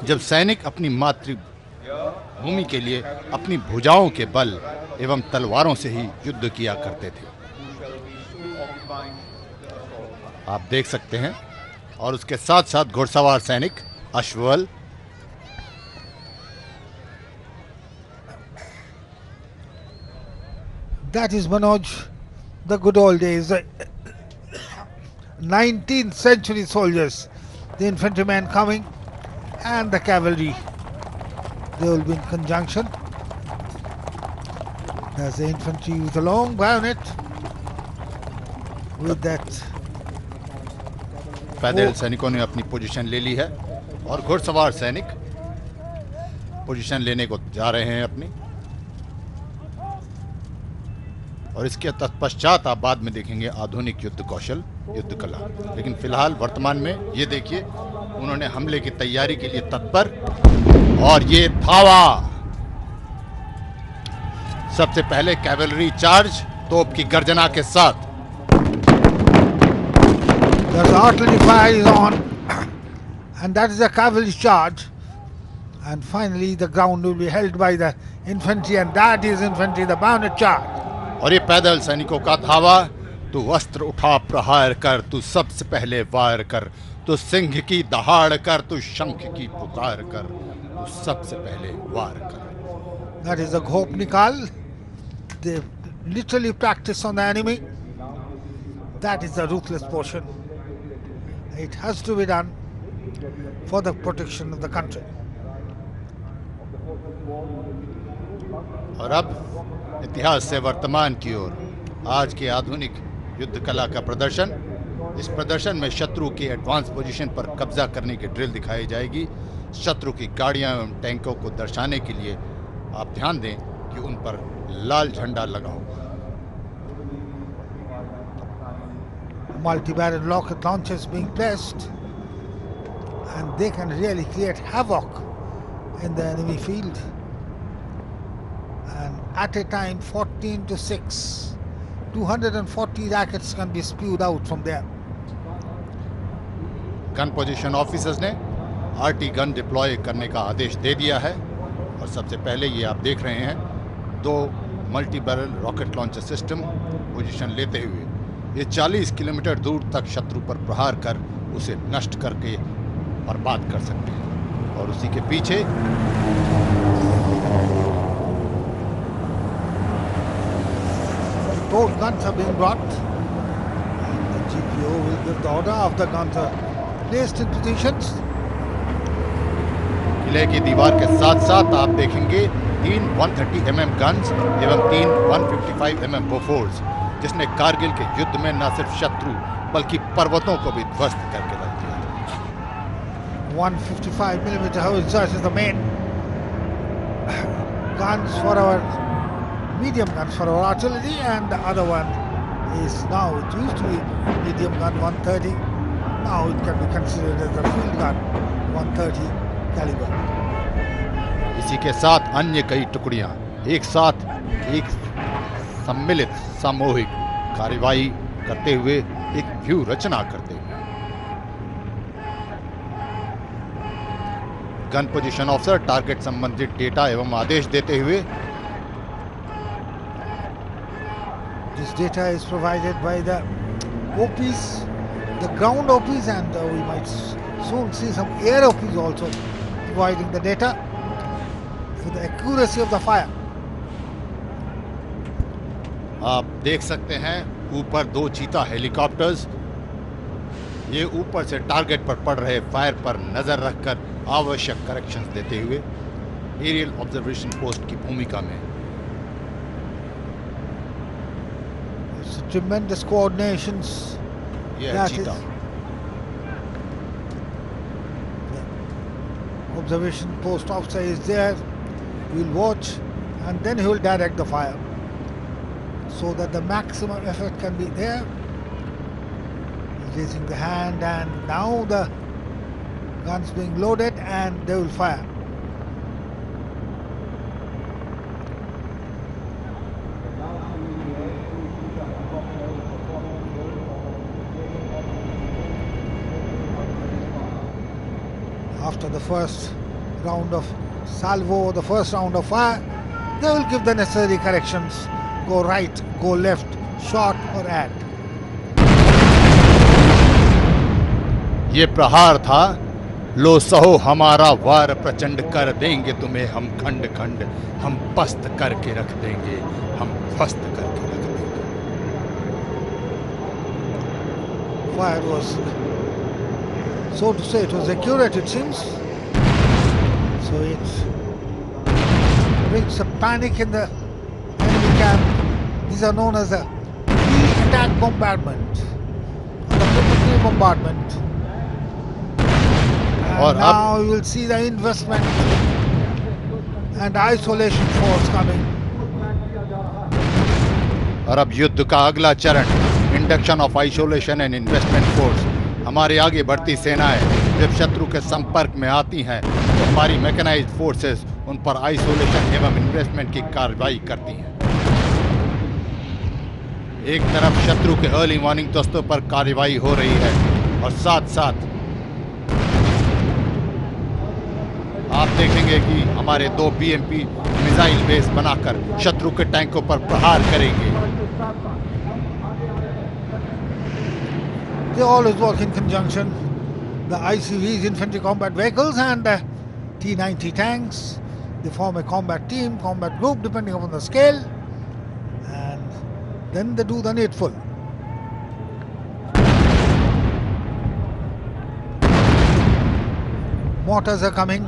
जब सैनिक अपनी मातृभूमि के लिए अपनी भुजाओं के बल एवं तलवारों से ही युद्ध किया करते थे। आप देख सकते हैं, और उसके साथ साथ घुड़सवार सैनिक, अश्वबल। That is, Manoj, the good old days. 19th century soldiers, the infantrymen coming and the cavalry. They will be in conjunction. There's the infantry with a long bayonet with that. पैदल सैनिकों ने अपनी पोजीशन ले ली है और घुड़सवार सैनिक position लेने को जा रहे हैं अपनी। और इसके तत्पश्चात आप बाद में देखेंगे आधुनिक युद्ध कौशल, युद्ध कला। लेकिन फिलहाल वर्तमान में ये देखिए, उन्होंने हमले की तैयारी के लिए तत्पर, और ये धावा। सबसे पहले कैवलरी चार्ज तोप की गर्जना के साथ। The artillery fire is on, and that is a cavalry charge. And finally, the ground will be held by the infantry, and that is infantry, the bayonet charge. और ये पैदल सैनिकों का धावा। तू अस्त्र उठा प्रहार कर, तू सबसे पहले वार कर, तू सिंह की दहाड़ कर, तू शंख की पुकार कर, तू सबसे पहले वार कर। That is the Ghop Nikal. They literally practice on the enemy. That is the ruthless portion. It has to be done for the protection of the country. और अब इतिहास से वर्तमान की ओर आज के आधुनिक युद्ध कला का प्रदर्शन। इस प्रदर्शन में शत्रु की एडवांस पोजीशन पर कब्जा करने की ड्रिल दिखाई जाएगी। शत्रु की गाड़ियां एवं टैंकों को दर्शाने के लिए आप ध्यान दें कि उन पर लाल झंडा लगा होगा। Multi-barrel rocket launchers being placed, and they can really create havoc in the enemy field. And at a time, 14 to 6, 240 rockets can be spewed out from there. Gun position officers ने आरटी गन डिप्लॉय करने का आदेश दे दिया है। और सबसे पहले ये आप देख रहे हैं, 2 multi barrel rocket launcher system position लेते हुए ये 40 किलोमीटर दूर तक शत्रु पर प्रहार कर उसे नष्ट करके बर्बाद कर सकते हैं। और उसी के पीछे Both guns are being brought. The GPO will give the order of the guns are placed in positions. किले की दीवार के साथ साथ आप देखेंगे 3 130 mm गन्स एवं 3 155 mm बोफोर्स, जिसने कारगिल के युद्ध में न सिर्फ शत्रु बल्कि पर्वतों को भी ध्वस्त करके रख दिया। 155 mm howitzer is the main guns for our medium guns for our artillery, and the other one is, now it used to be medium gun 130, now it can be considered as a field gun 130 caliber. इसी के साथ अन्य कई टुकड़ियां एक साथ एक सम्मिलित सामूहिक कार्रवाई करते हुए एक व्यूह रचना करते हुए। गन पोजीशन ऑफिसर टारगेट संबंधित डेटा एवं आदेश देते हुए। This data is provided by the OPs, the ground OPs, and we might soon see some air OPs also providing the data for the accuracy of the fire. आप देख सकते हैं ऊपर 2 चीता हेलीकॉप्टर्स ये ऊपर से टारगेट पर पड़ रहे फायर पर नजर रखकर आवश्यक करेक्शंस देते हुए एरियल ऑब्जर्वेशन पोस्ट की भूमिका में। It's tremendous coordinations. ये है That चीता। is- Observation post officer is there. He will watch, and then he will direct the fire so that the maximum effort can be there. He's raising the hand, and now the guns being loaded, and they will fire. after the first round of salvo, the first round of fire, they will give the necessary corrections. Go right, go left, short or add. ये प्रहार था, लो सहो हमारा वार प्रचंड, कर देंगे तुम्हें हम खंड खंड, हम पस्त करके रख देंगे, हम ध्वस्त करके रख देंगे. Fire was, so to say, it was accurate, it seems. So it brings a panic in the enemy camp. These are known as the pre-attack bombardment, or the preliminary bombardment. And now you will see the investment and isolation force coming. और अब युद्ध का अगला चरण, induction of isolation and investment force. हमारी आगे बढ़ती सेनाएं जब शत्रु के संपर्क में आती हैं तो हमारी मैकेनाइज्ड फोर्सेस उन पर आइसोलेशन एवं इन्वेस्टमेंट की कार्रवाई करती हैं. एक तरफ शत्रु के अर्ली वार्निंग दस्तों पर कार्रवाई हो रही है और साथ साथ आप देखेंगे कि हमारे 2 BMP मिसाइल बेस बनाकर शत्रु के टैंकों पर प्रहार करेंगे. They always work in conjunction. The ICVs, infantry combat vehicles, and the T-90 tanks. They form a combat team, combat group, depending upon the scale, and then they do the needful. Mortars are coming,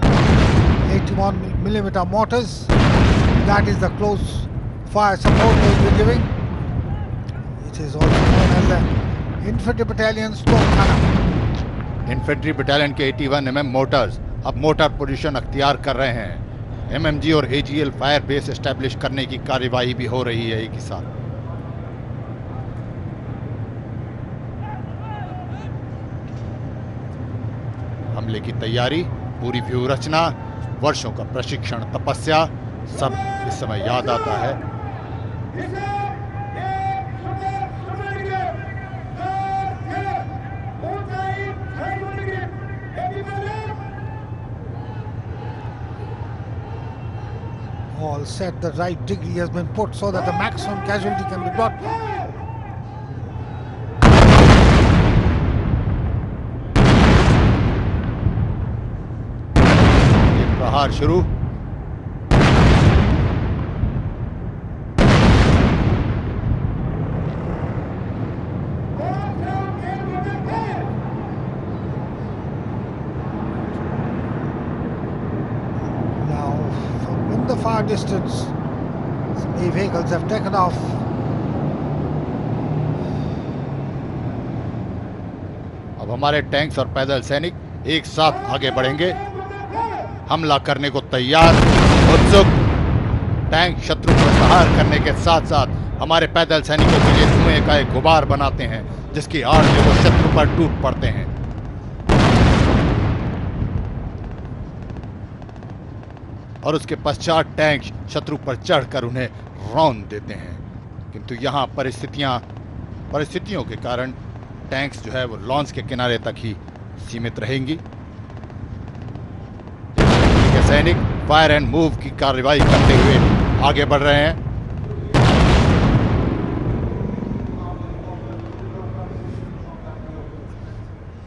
81mm mortars. That is the close fire support they will be giving. It is also known as the Infantry Battalion Stokana. Infantry battalion के 81mm Motors अब motor position अख्तियार कर रहे हैं. MMG और AGL fire base establish करने की कार्यवाही भी हो रही है एक ही साथ. हमले की तैयारी, पूरी व्यू रचना, वर्षों का प्रशिक्षण, तपस्या, सब इस समय याद आता है. All set, the right degree has been put so that the maximum casualty can be brought. प्रहार शुरू. Now, from in the far distance, some vehicles have taken off. अब हमारे टैंक्स और पैदल सैनिक एक साथ आगे बढ़ेंगे, हमला करने को तैयार, उत्सुक. टैंक शत्रु पर प्रहार करने के साथ साथ हमारे पैदल सैनिकों के लिए धुएं का एक गुबार बनाते हैं जिसकी आड़ में वो शत्रु पर टूट पड़ते हैं. और उसके पश्चात टैंक शत्रु पर चढ़कर उन्हें रौंद देते हैं. किंतु यहाँ परिस्थितियों के कारण टैंक्स जो है वो लॉन्च के किनारे तक ही सीमित रहेंगी. सैनिक फायर एंड मूव की कार्रवाई करते हुए आगे बढ़ रहे हैं.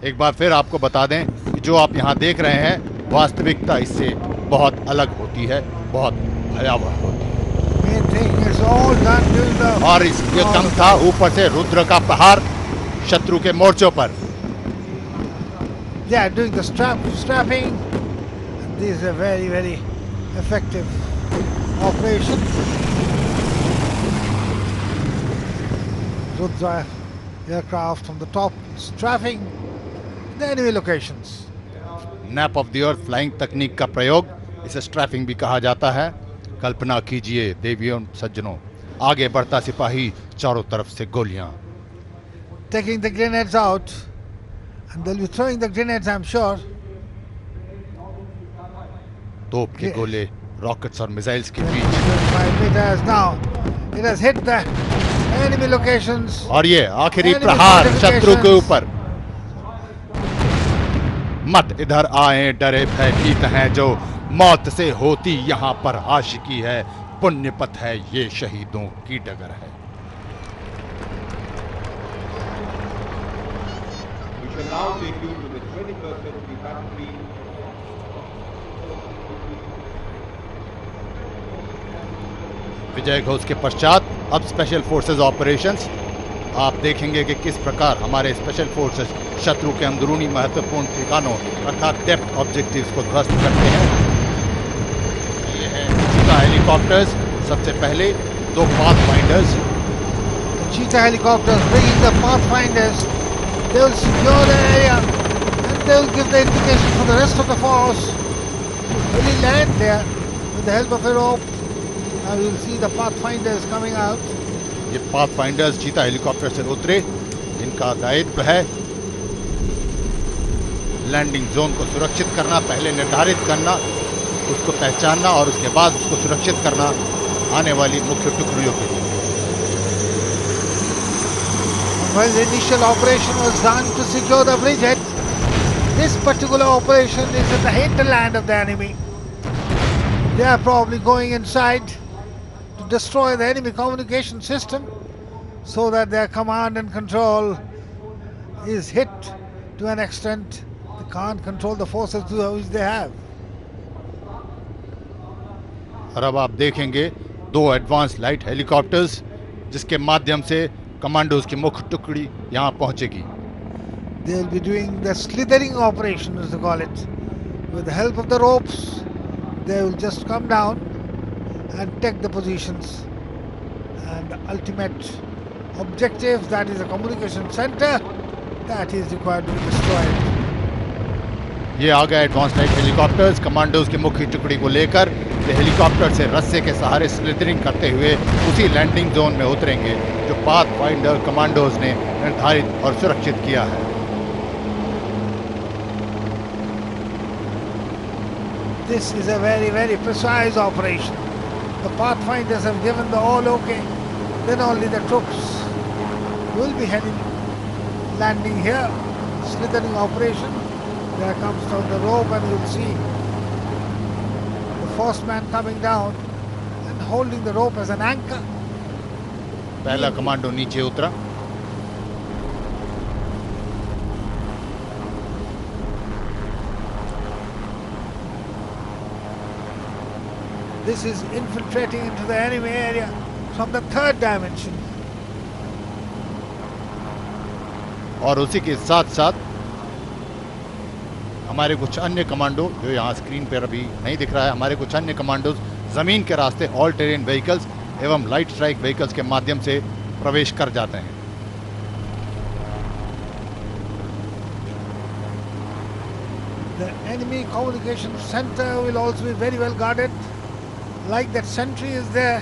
एक बार फिर आपको बता दें कि जो आप यहां देख रहे हैं वास्तविकता इससे बहुत अलग होती है, बहुत भयावह होती है. और ये कम था, ऊपर से रुद्र का प्रहार शत्रु के मोर्चों पर. They are doing the strapping. This is a very, very effective operation. Rudra aircraft from the top strafing the enemy locations. Nap of the earth flying तकनीक का प्रयोग, इसे स्ट्रैफिंग भी कहा जाता है. कल्पना कीजिए देवियों सज्जनों, आगे बढ़ता सिपाही, चारों तरफ से गोलियां. Taking the grenades out, and they'll be throwing the grenades, I'm sure. तोप के गोले रॉकेट्स और मिसाइल्स के बीच. 5 meters now. It has hit the enemy locations. और ये आखिरी प्रहार शत्रु के ऊपर. मत इधर आए डरे भयभीत हैं जो, मौत से होती यहाँ पर आशिकी है, पुण्य पथ है ये शहीदों की डगर है। We shall now take you to the 21st century factory. विजय घोष के पश्चात अब स्पेशल फोर्सेस ऑपरेशंस आप देखेंगे कि किस प्रकार हमारे स्पेशल फोर्सेस शत्रु के अंदरूनी महत्वपूर्ण ठिकानों अर्थात डेप्थ ऑब्जेक्टिव्स को ध्वस्त करते हैं। ये है चीता हेलीकॉप्टर्स, सबसे पहले दो Pathfinders. Cheetah helicopters bringing the pathfinders. They will secure the area and they will give the indication for the rest of the force to really land there with the help of a rope. Now you will see the pathfinders coming out. ये Pathfinders Cheetah helicopter से उतरे, इनका दायित्व है landing zone को सुरक्षित करना, पहले निर्धारित करना, उसको पहचानना और उसके बाद उसको सुरक्षित करना आने वाली मुख्य टुकड़ियों के लिए। While the initial operation was done to secure the bridgehead, this particular operation is in the hinterland of the enemy. They are probably going inside to destroy the enemy communication system so that their command and control is hit to an extent they can't control the forces which they have. और अब आप देखेंगे दो advance light helicopters जिसके माध्यम से commandos की मुख्य टुकड़ी यहां पहुंचेगी। They will be doing the slithering operation, as they call it. With the help of the ropes, they will just come down and take the positions. And the ultimate objective, that is a communication center, that is required to be destroyed. ये आ गए advance light helicopters commandos की मुख्य टुकड़ी को लेकर। ये helicopter से रस्से के सहारे स्लिथरिंग करते हुए उसी लैंडिंग जोन में उतरेंगे जो पाथफाइंडर कमांडोज ने निर्धारित और सुरक्षित किया है। This is a very, very precise operation. The pathfinders have given the all okay. Then only the troops will be heading, landing here. Slithering operation. There comes down the rope and you'll see the first man coming down and holding the rope as an anchor. पहला commando नीचे उतरा। This is infiltrating into the enemy area from the third dimension. और उसी के साथ साथ हमारे कुछ अन्य कमांडो जो यहाँ स्क्रीन पर अभी नहीं दिख रहा है, हमारे कुछ अन्य कमांडोज जमीन के रास्ते ऑल टेरेन व्हीकल्स एवं लाइट स्ट्राइक व्हीकल्स के माध्यम से प्रवेश कर जाते हैं। The enemy communication center will also be very well guarded. Like that sentry is there,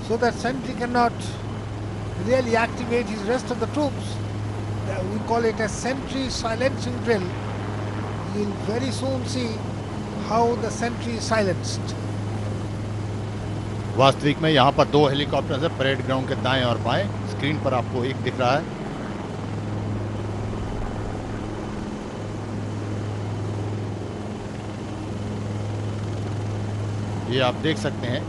so that sentry cannot really activate his rest of the troops. We call it a sentry silencing drill. You will very soon see how the sentry is silenced. वास्तविक में यहाँ पर दो helicopter है parade ground के दाएं और बाएं। स्क्रीन पर आपको एक दिख रहा है। ये आप देख सकते हैं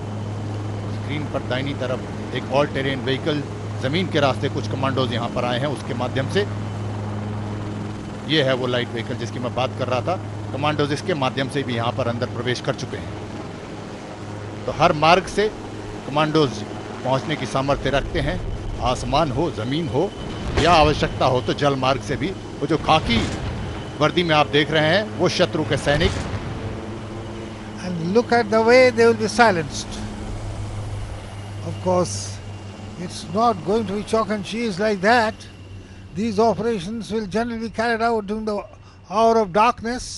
स्क्रीन पर दाहिनी तरफ एक ऑल टेरेन व्हीकल जमीन के रास्ते कुछ कमांडोज यहाँ पर आए हैं, उसके माध्यम से ये है वो लाइट व्हीकल जिसकी मैं बात कर रहा था। कमांडोज इसके माध्यम से भी यहाँ पर अंदर प्रवेश कर चुके हैं। तो हर मार्ग से कमांडोज पहुँचने की सामर्थ्य रखते हैं, आसमान हो, जमीन हो या आवश्यकता हो तो जल मार्ग से भी। वो जो खाकी वर्दी में आप देख रहे हैं वो शत्रु के सैनिक। And look at the way they will be silenced. Of course, it's not going to be chalk and cheese like that. These operations will generally be carried out during the hour of darkness,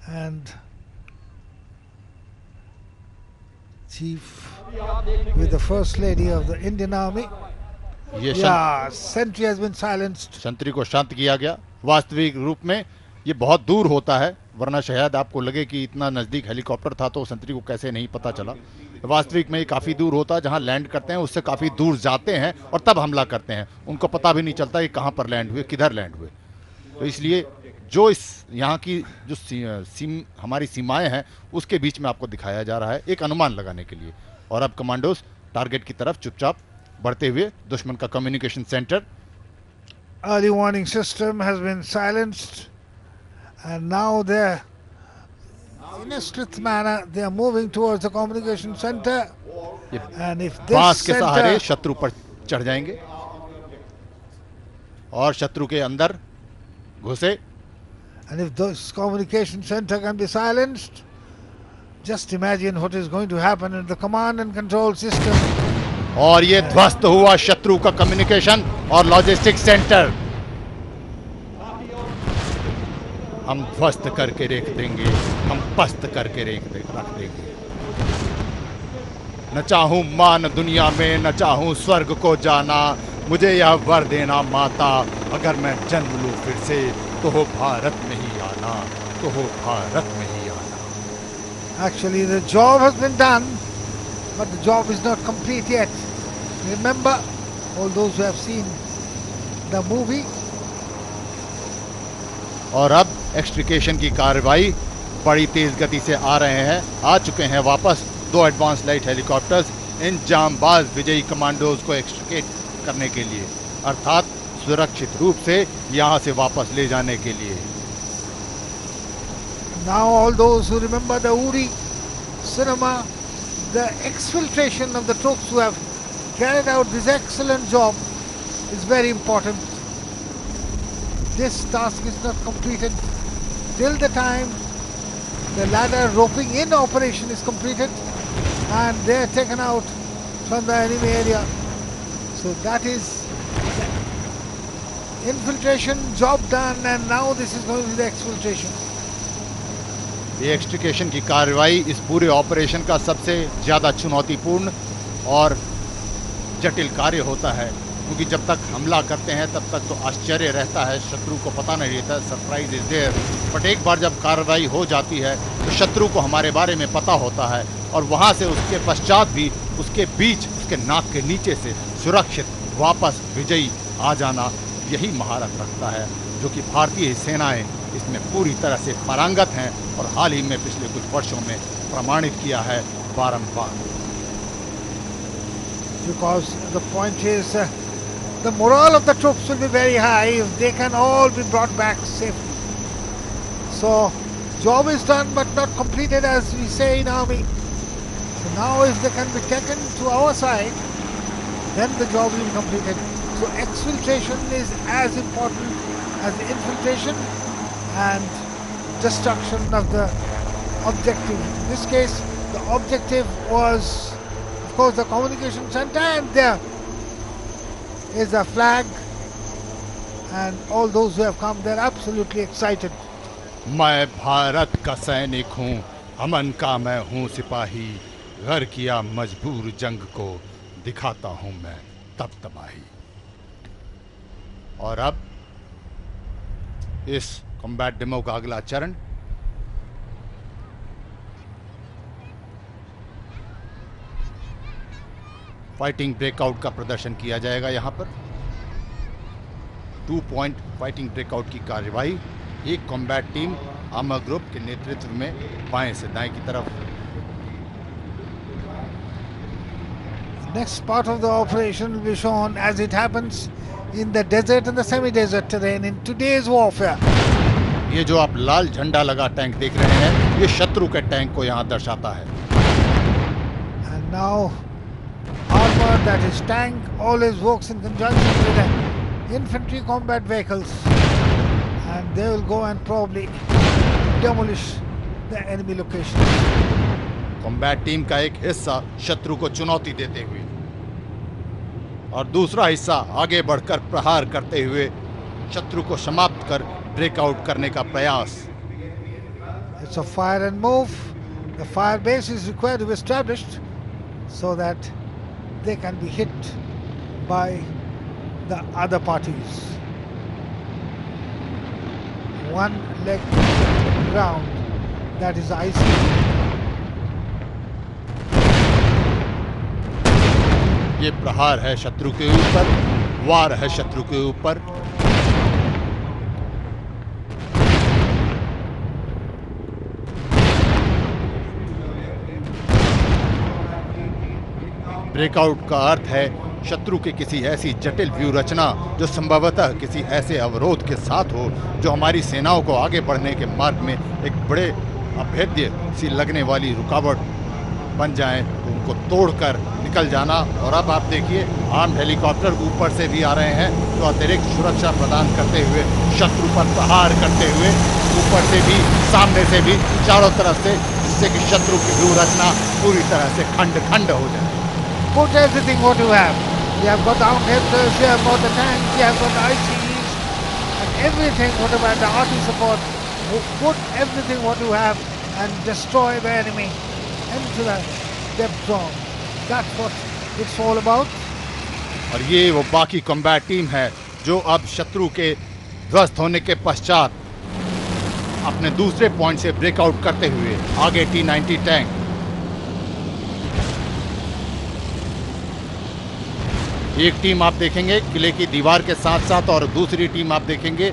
and Chief with the First Lady of the Indian Army. Sentry has been silenced. संतरी को शांत किया गया। वास्तविक रूप में ये बहुत दूर होता है, वरना शायद आपको लगे कि इतना नज़दीक हेलीकॉप्टर था तो संतरी को कैसे नहीं पता चला। वास्तविक में ये काफ़ी दूर होता है, जहाँ लैंड करते हैं उससे काफ़ी दूर जाते हैं और तब हमला करते हैं। उनको पता भी नहीं चलता कि कहाँ पर लैंड हुए, किधर लैंड हुए। तो इसलिए जो इस यहाँ की जो हमारी सीमाएं हैं उसके बीच में आपको दिखाया जा रहा है एक अनुमान लगाने के लिए। और अब कमांडोज टारगेट की तरफ चुपचाप बढ़ते हुए दुश्मन का communication centre. Early warning system has been silenced, and now they're in a stealth manner. They are moving towards the communication center, and if this बांस के सहारे center, शत्रु पर चढ़ जाएंगे और शत्रु के अंदर घुसे। and if this communication center can be silenced, just imagine what is going to happen in the command and control system. और ये ध्वस्त हुआ शत्रु का कम्युनिकेशन और लॉजिस्टिक सेंटर। हम ध्वस्त करके रख देंगे, हम पस्त करके रख देंगे। न चाहूं मान दुनिया में, न चाहूं स्वर्ग को जाना, मुझे यह वर देना माता, अगर मैं जन्म लूं फिर से तो हो भारत में ही आना, तो हो भारत में ही आना। Actually, the job has been done, but the job is not complete yet. Remember, all those who have seen the movie. और अब एक्सट्रिकेशन की कार्रवाई बड़ी तेज गति से आ रहे हैं। आ चुके हैं वापस 2 एडवांस लाइट हेलीकॉप्टर्स इन जांबाज विजयी कमांडोज को एक्सट्रिकेट करने के लिए, अर्थात सुरक्षित रूप से यहां से वापस ले जाने के लिए। Now all those who remember the Uri cinema, the exfiltration of the troops who have carried out this excellent job is very important. This task is not completed till the time the ladder roping in operation is completed and they are taken out from the enemy area. So that is the infiltration job done, and now this is going to be the exfiltration. ये एक्सट्रिकेशन की कार्रवाई इस पूरे operation का सबसे ज़्यादा चुनौतीपूर्ण और जटिल कार्य होता है, क्योंकि जब तक हमला करते हैं तब तक तो आश्चर्य रहता है, शत्रु को पता नहीं रहता, सरप्राइज इज देयर। बट एक बार जब कार्रवाई हो जाती है तो शत्रु को हमारे बारे में पता होता है, और वहाँ से उसके पश्चात भी उसके बीच, उसके नाक के नीचे से सुरक्षित वापस विजयी आ जाना, यही महारत रखता है जो कि भारतीय सेनाएं इसमें पूरी तरह से पारंगत हैं और हाल ही में पिछले कुछ वर्षों में प्रमाणित किया है बारंबार। Because the point is, the morale of the troops will be very high if they can all be brought back safely. So, job is done but not completed, as we say in army. So now if they can be taken to our side, then the job will be completed. So exfiltration is as important as infiltration and destruction of the objective. In this case, the objective was, of course, the communication center, and there is a flag, and all those who have come, they're absolutely excited. मैं भारत का सैनिक हूँ, अमन का मैं हूँ सिपाही, घर किया मजबूर जंग को दिखाता हूँ मैं तब तबाही। और अब इस कॉम्बैट डेमो का अगला चरण फाइटिंग ब्रेकआउट का प्रदर्शन किया जाएगा। यहां पर 2 पॉइंट फाइटिंग ब्रेकआउट की कार्रवाई एक कॉम्बैट टीम आर्मर ग्रुप के नेतृत्व में बाएं से दाएं की तरफ। Next part of the operation will be shown as it happens in the desert and the semi-desert terrain in today's warfare. ये जो आप लाल झंडा लगा टैंक देख रहे हैं, ये शत्रु के टैंक को यहाँ दर्शाता है। And now armor, that is tank, always works in conjunction with the infantry combat vehicles, and they will go and probably demolish the enemy location. Combat team का एक हिस्सा शत्रु को चुनौती देते हुए और दूसरा हिस्सा आगे बढ़कर प्रहार करते हुए शत्रु को समाप्त कर ब्रेकआउट करने का प्रयास। It's a fire and move. The fire base is required to be established so that they can be hit by the other parties. One leg ground, that is icy. ये प्रहार है शत्रु के ऊपर, वार है शत्रु के ऊपर। ब्रेकआउट का अर्थ है शत्रु की किसी ऐसी जटिल व्यू रचना जो संभवतः किसी ऐसे अवरोध के साथ हो जो हमारी सेनाओं को आगे बढ़ने के मार्ग में एक बड़े अभेद्य सी लगने वाली रुकावट बन जाए, तो उनको तोड़कर निकल जाना। और अब आप देखिए आर्म्ड हेलीकॉप्टर ऊपर से भी आ रहे हैं, तो अतिरिक्त सुरक्षा प्रदान करते हुए शत्रु पर प्रहार करते हुए ऊपर से भी सामने से भी चारों तरफ से, जिससे कि शत्रु की व्यू रचना पूरी तरह से खंड खंड हो जाए। Put everything what you have. You have got the helicopters, you have got the tanks, you have got the ICEs, and everything, whatever, the RT support. Put everything what you have and destroy the enemy into the depth zone. That's what it's all about. और ये वो बाकी combat team है जो अब शत्रु के ध्वस्त होने के पश्चात अपने दूसरे पॉइंट से ब्रेकआउट करते हुए आगे T-90 टैंक। एक टीम आप देखेंगे किले की दीवार के साथ साथ और दूसरी टीम आप देखेंगे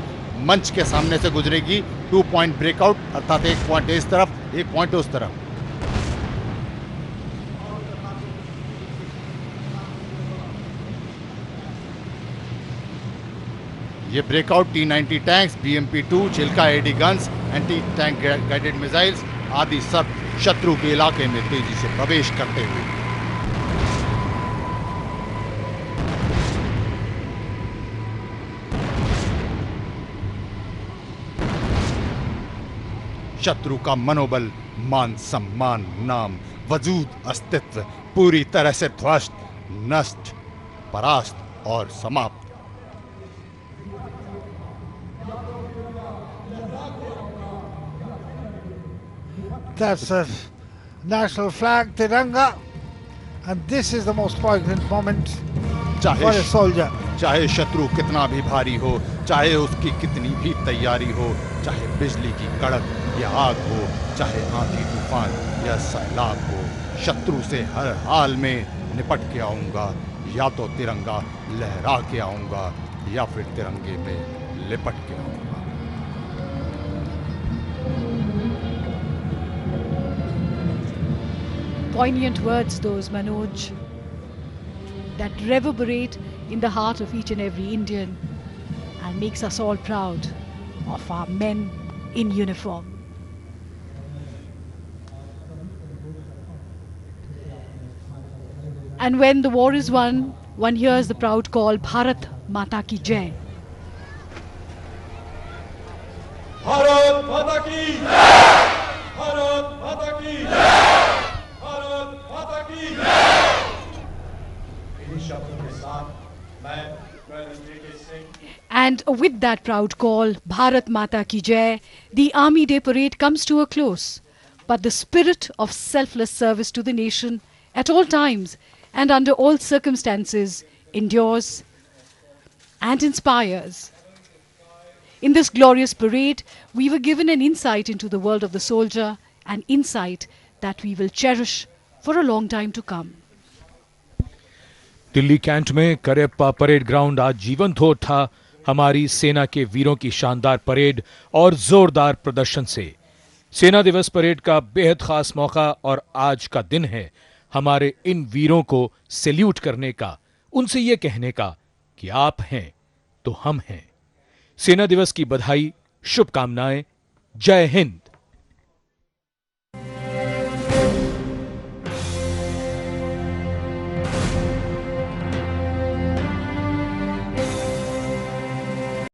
मंच के सामने से गुजरेगी। 2 पॉइंट ब्रेकआउट, अर्थात 1 पॉइंट इस तरफ, 1 पॉइंट उस तरफ। ये breakout T-90 tanks, BMP-2, Shilka AD guns, anti tank guided missiles आदि सब शत्रु के इलाके में तेजी से प्रवेश करते हुए शत्रु का मनोबल, मान सम्मान, नाम, वजूद, अस्तित्व पूरी तरह से ध्वस्त, नष्ट, परास्त और समाप्त। That's a national flag, Tiranga, and this is the most poignant moment for a soldier. चाहे शत्रु कितना भी भारी हो, चाहे उसकी कितनी भी तैयारी हो, चाहे बिजली की कड़क या आग हो, चाहे आंधी तूफान या सैलाब हो, शत्रु से हर हाल में निपट के आऊंगा। या तो तिरंगा लहरा के आऊंगा या फिर तिरंगे में लिपट के आऊंगा। Poignant words those, Manoj, that reverberate in the heart of each and every Indian and makes us all proud of our men in uniform. And when the war is won, one hears the proud call, Bharat Mata Ki Jai. Bharat माता की जय! भारत माता की जय! भारत माता की जय! इन्हीं शब्दों के साथ मैं And with that proud call, Bharat Mata Ki Jai, the Army Day Parade comes to a close. But the spirit of selfless service to the nation at all times and under all circumstances endures and inspires. In this glorious parade, we were given an insight into the world of the soldier, an insight that we will cherish for a long time to come. Delhi cantt में Cariappa parade ground आज जीवंत हो उठा हमारी सेना के वीरों की शानदार परेड और जोरदार प्रदर्शन से। सेना दिवस परेड का बेहद खास मौका और आज का दिन है हमारे इन वीरों को सैल्यूट करने का, उनसे यह कहने का कि आप हैं तो हम हैं। सेना दिवस की बधाई, शुभकामनाएं। जय हिंद।